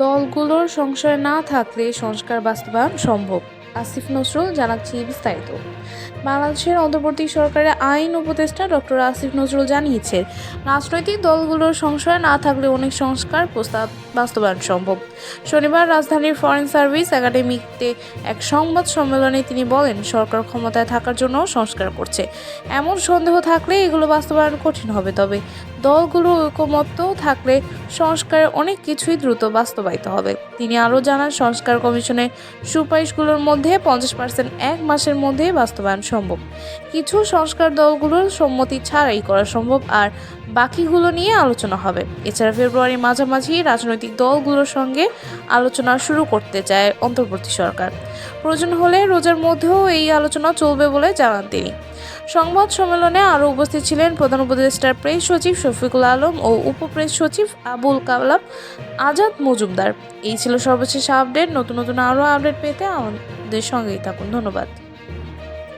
দলগুলোর সংশয় না থাকলে সংস্কার বাস্তবায়ন সম্ভব। আসিফ নজরুল জানাচ্ছি বিস্তারিত। বাংলাদেশের অন্তর্বর্তী সরকারের আইন উপদেষ্টা ডক্টর আসিফ নজরুল জানিয়েছেন, রাজনৈতিক দলগুলোর সংশয় না থাকলে অনেক সংস্কার প্রস্তাব বাস্তবায়ন সম্ভব। শনিবার রাজধানীর ফরেন সার্ভিস একাডেমিতে এক সংবাদ সম্মেলনে তিনি বলেন, সরকার ক্ষমতায় থাকার জন্য সংস্কার করছে, এমন সন্দেহ থাকলে এগুলো বাস্তবায়ন কঠিন হবে। তবে দলগুলো ঐকমত্য থাকলে সংস্কারের অনেক কিছুই দ্রুত বাস্তবায়িত হবে। তিনি আরও জানান, সংস্কার কমিশনের সুপারিশগুলোর মধ্যে 50% 1 মাসের মধ্যে বাস্তবায়ন সম্ভব। কিছু সংস্কার দলগুলোর সম্মতি ছাড়াই করা সম্ভব, আর বাকিগুলো নিয়ে আলোচনা হবে। এছাড়া ফেব্রুয়ারির মাঝামাঝি রাজনৈতিক দলগুলোর সঙ্গে আলোচনা শুরু করতে চায় অন্তর্বর্তী সরকার। প্রয়োজন হলে রোজার মধ্যেও এই আলোচনা চলবে বলে জানান তিনি। সংবাদ সম্মেলনে আরও উপস্থিত ছিলেন প্রধান উপদেষ্টার প্রেস সচিব শফিকুল আলম ও উপপ্রেস সচিব আবুল কালাম আজাদ মজুমদার। এই ছিল সর্বশেষ আপডেট। নতুন আরও আপডেট পেতে আমাদের সঙ্গেই থাকুন। ধন্যবাদ।